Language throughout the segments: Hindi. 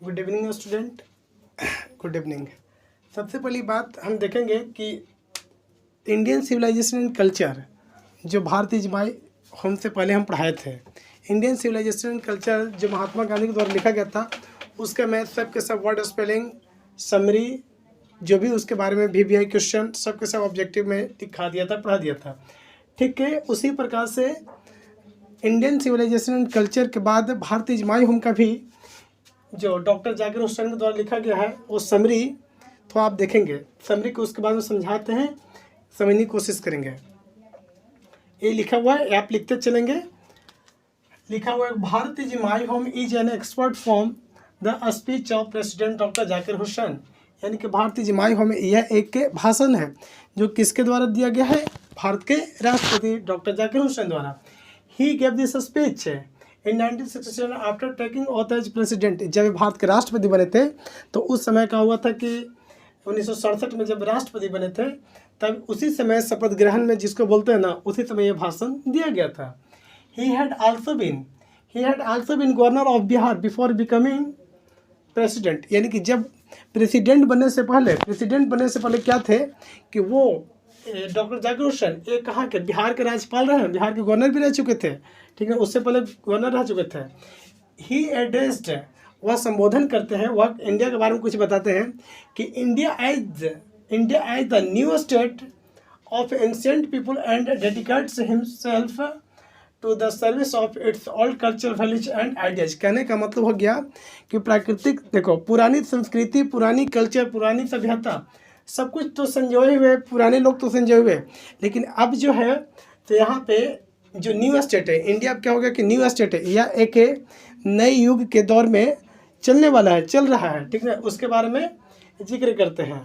Good evening student, good evening. सबसे पहली बात हम देखेंगे कि इंडियन सिविलाइजेशन एंड कल्चर, जो भारतीय इजमाई हमसे पहले हम पढ़ाए थे। इंडियन सिविलाइजेशन एंड कल्चर जो महात्मा गांधी के द्वारा लिखा गया था, उसका मैं सब के सब वर्ड स्पेलिंग समरी जो भी उसके बारे में VVI क्वेश्चन सब के सब ऑब्जेक्टिव में दिखा दिया था, पढ़ा दिया था। ठीक है, उसी प्रकार से इंडियन सिविलाइजेशन एंड कल्चर के बाद भारतीय इजमाई हम का भी जो डॉक्टर जाकिर हुसैन के द्वारा लिखा गया है वो समरी, तो आप देखेंगे समरी को उसके बाद में समझाते हैं, समझने की कोशिश करेंगे। ये लिखा हुआ है, आप लिखते चलेंगे। लिखा हुआ है, भारतीय is my home is an expert from the speech of president doctor Zakir Hussain. यानी कि भारतीय इजमाई होम यह एक भाषण है जो किसके द्वारा दिया गया है, भारत के राष्ट्रपति डॉक्टर जाकिर हुसैन द्वारा। He gave this speech in 1967 after taking oath as president. जब भारत के राष्ट्रपति बने थे तो उस समय क्या हुआ था कि 1967 में जब राष्ट्रपति बने थे तब उसी समय शपथ ग्रहण में जिसको बोलते हैं ना, उसी समय ये भाषण दिया गया था। He had also been governor of Bihar before becoming president. यानी कि जब प्रेसिडेंट बनने से पहले क्या थे कि वो डॉक्टर जाकिर हुसैन ये कहाँ के, बिहार के राज्यपाल रहे हैं, बिहार के गवर्नर भी रह चुके थे। ठीक है, उससे पहले गवर्नर रह चुके थे। ही एड्रेस्ड, वह संबोधन करते हैं, वह इंडिया के बारे में कुछ बताते हैं कि India as the new state of ancient people and dedicates himself to the service of its old culture values and ideas. कहने का मतलब हो गया कि प्राकृतिक, देखो पुरानी संस्कृति, पुरानी कल्चर, पुरानी सभ्यता सब कुछ तो संजोए हुए, पुराने लोग तो संजोए हुए, लेकिन अब जो है तो यहाँ पे जो न्यू स्टेट है, इंडिया अब क्या हो गया कि न्यू स्टेट है, या एक नए युग के दौर में चलने वाला है, चल रहा है। ठीक है, उसके बारे में जिक्र करते हैं।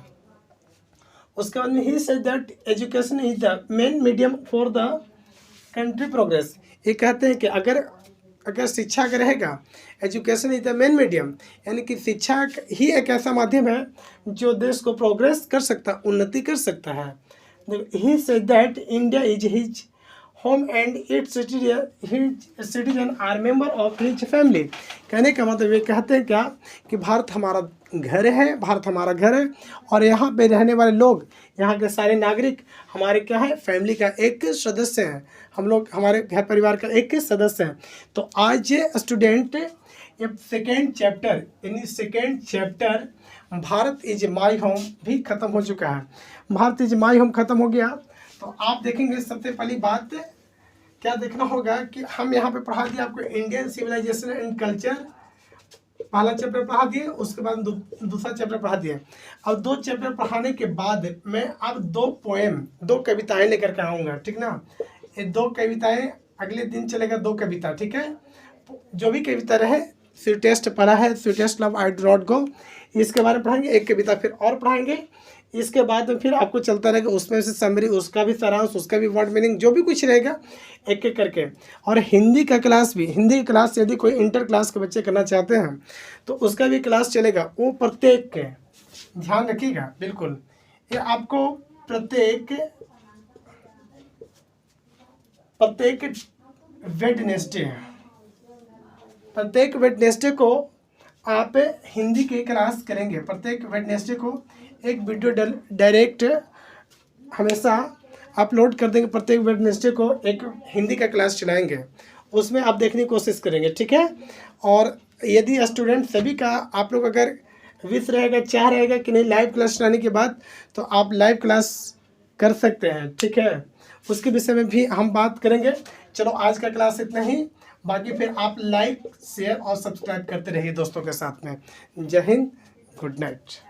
उसके बाद में ही said that education is the main medium for the country progress. ये कहते हैं कि अगर शिक्षा का रहेगा, education is the main medium, यानी कि शिक्षा ही एक ऐसा माध्यम है जो देश को प्रोग्रेस कर सकता, उन्नति कर सकता है। He said that India is his home and its citizen are member of his family. कहने का मतलब ये कहते हैं क्या कि भारत हमारा घर है और यहाँ पे रहने वाले लोग, यहाँ के सारे नागरिक हमारे क्या है, फैमिली का एक सदस्य हैं। हम लोग हमारे घर परिवार का एक सदस्य हैं। तो आज स्टूडेंट ये second chapter Bharat is my home भी ख़त्म हो चुका है। भारत इज माई होम ख़त्म हो गया तो आप देखेंगे सबसे पहली बात क्या देखना होगा कि हम यहाँ पे पढ़ा दिया आपको इंडियन सिविलाइजेशन एंड कल्चर, पहला चैप्टर पढ़ा दिए, उसके बाद दूसरा चैप्टर पढ़ा दिए। अब 2 चैप्टर पढ़ाने के बाद मैं अब 2 कविताएं लेकर के आऊँगा। ठीक ना, ये 2 कविताएं अगले दिन चलेगा, 2 कविता। ठीक है, जो भी कविता रहे, स्वीट टेस्ट पढ़ा है, sweet taste love I do not go, इसके बारे में पढ़ाएंगे। एक कविता फिर और पढ़ाएंगे, इसके बाद में फिर आपको चलता रहेगा, उसमें से समरी, उसका भी सारांश, उसका भी वर्ड मीनिंग, जो भी कुछ रहेगा एक एक करके। और हिंदी का क्लास भी, हिंदी की क्लास यदि कोई इंटर क्लास के बच्चे करना चाहते हैं तो उसका भी क्लास चलेगा। वो प्रत्येक के ध्यान रखिएगा, बिल्कुल ये आपको प्रत्येक वेडनेसडे को आप हिंदी की क्लास करेंगे। प्रत्येक वेडनेसडे को एक वीडियो डायरेक्ट हमेशा अपलोड कर देंगे। प्रत्येक वेडनेसडे को एक हिंदी का क्लास चलाएंगे, उसमें आप देखने की कोशिश करेंगे। ठीक है, और यदि स्टूडेंट सभी का आप लोग अगर विश रहेगा, चाह रहेगा कि नहीं लाइव क्लास चलाने के बाद, तो आप लाइव क्लास कर सकते हैं। ठीक है, उसके विषय में भी हम बात करेंगे। चलो आज का क्लास इतना ही, बाकी फिर आप लाइक, शेयर और सब्सक्राइब करते रहिए दोस्तों के साथ में। जय हिंद, गुड नाइट।